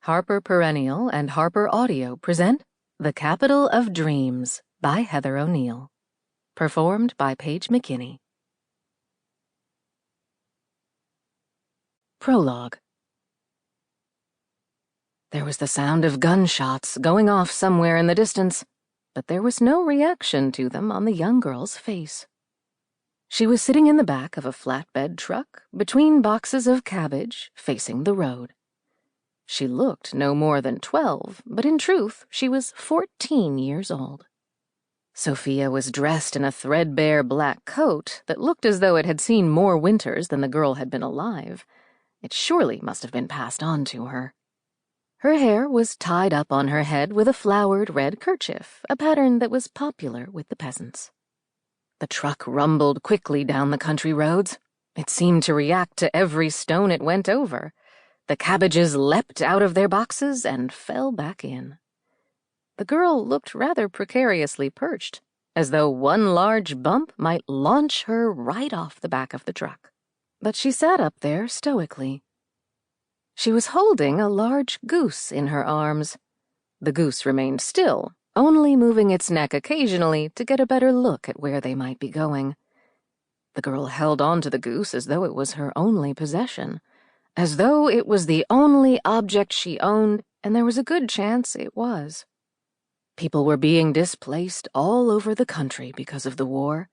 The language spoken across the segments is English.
Harper Perennial and HarperAudio present The Capital of Dreams by Heather O'Neill. Performed by Paige McKinney. Prologue. There was the sound of gunshots going off somewhere in the distance, but there was no reaction to them on the young girl's face. She was sitting in the back of a flatbed truck between boxes of cabbage, facing the road. She looked no more than 12, but in truth she was 14 years old. Sophia was dressed in a threadbare black coat that looked as though it had seen more winters than the girl had been alive. It surely must have been passed on to her. Her hair was tied up on her head with a flowered red kerchief, a pattern that was popular with the peasants. The truck rumbled quickly down the country roads. It seemed to react to every stone it went over. The cabbages leapt out of their boxes and fell back in. The girl looked rather precariously perched, as though one large bump might launch her right off the back of the truck. But she sat up there stoically. She was holding a large goose in her arms. The goose remained still, only moving its neck occasionally to get a better look at where they might be going. The girl held on to the goose as though it was her only possession, as though it was the only object she owned, and there was a good chance it was. People were being displaced all over the country because of the war,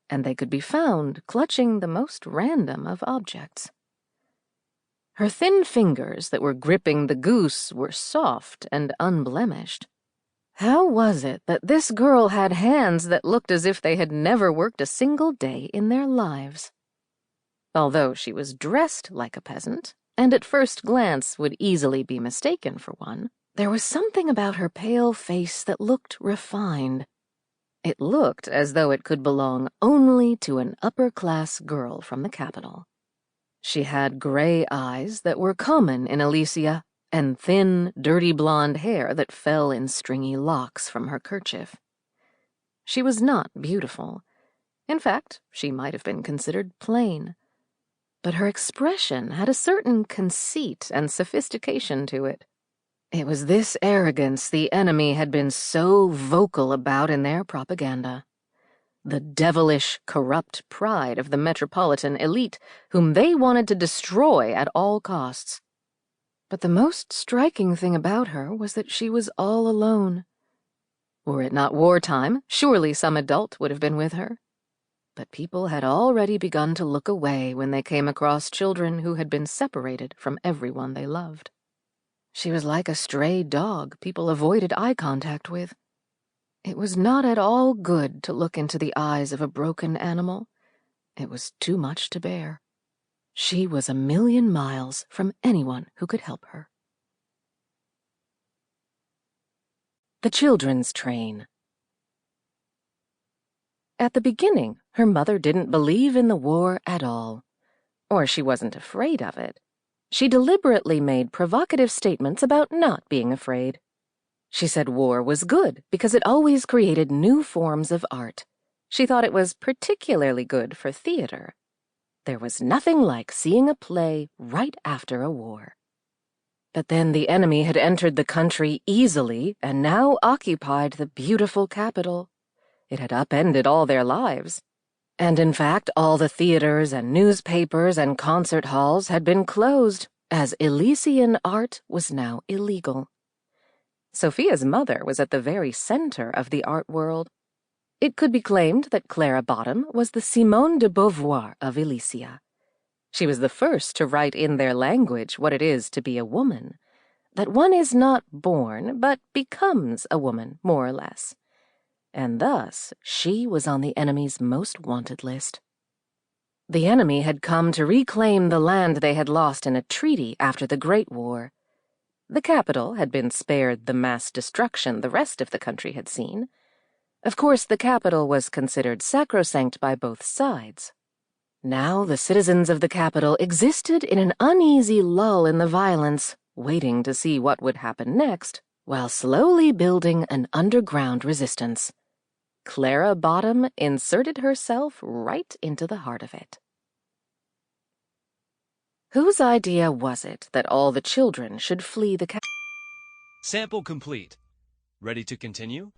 and they could be found clutching the most random of objects. Her thin fingers that were gripping the goose were soft and unblemished. How was it that this girl had hands that looked as if they had never worked a single day in their lives? Although she was dressed like a peasant, and at first glance would easily be mistaken for one, there was something about her pale face that looked refined. It looked as though it could belong only to an upper-class girl from the capital. She had gray eyes that were common in Alicia, and thin, dirty blonde hair that fell in stringy locks from her kerchief. She was not beautiful. In fact, she might have been considered plain. But her expression had a certain conceit and sophistication to it. It was this arrogance the enemy had been so vocal about in their propaganda. The devilish, corrupt pride of the metropolitan elite, whom they wanted to destroy at all costs. But the most striking thing about her was that she was all alone. Were it not wartime, surely some adult would have been with her. But people had already begun to look away when they came across children who had been separated from everyone they loved. She was like a stray dog people avoided eye contact with. It was not at all good to look into the eyes of a broken animal. It was too much to bear. She was 1,000,000 miles from anyone who could help her. The children's train. At the beginning, her mother didn't believe in the war at all. Or she wasn't afraid of it. She deliberately made provocative statements about not being afraid. She said war was good because it always created new forms of art. She thought it was particularly good for theater. There was nothing like seeing a play right after a war. But then the enemy had entered the country easily and now occupied the beautiful capital. It had upended all their lives. And in fact, all the theaters and newspapers and concert halls had been closed, as Elysian art was now illegal. Sophia's mother was at the very center of the art world. It could be claimed that Clara Bottom was the Simone de Beauvoir of Elysia. She was the first to write in their language what it is to be a woman, that one is not born, but becomes a woman, more or less. And thus, she was on the enemy's most wanted list. The enemy had come to reclaim the land they had lost in a treaty after the Great War. The capital had been spared the mass destruction the rest of the country had seen. Of course, the capital was considered sacrosanct by both sides. Now the citizens of the capital existed in an uneasy lull in the violence, waiting to see what would happen next, while slowly building an underground resistance. Clara Bottom inserted herself right into the heart of it. Whose idea was it that all the children should flee the capital? Sample complete. Ready to continue?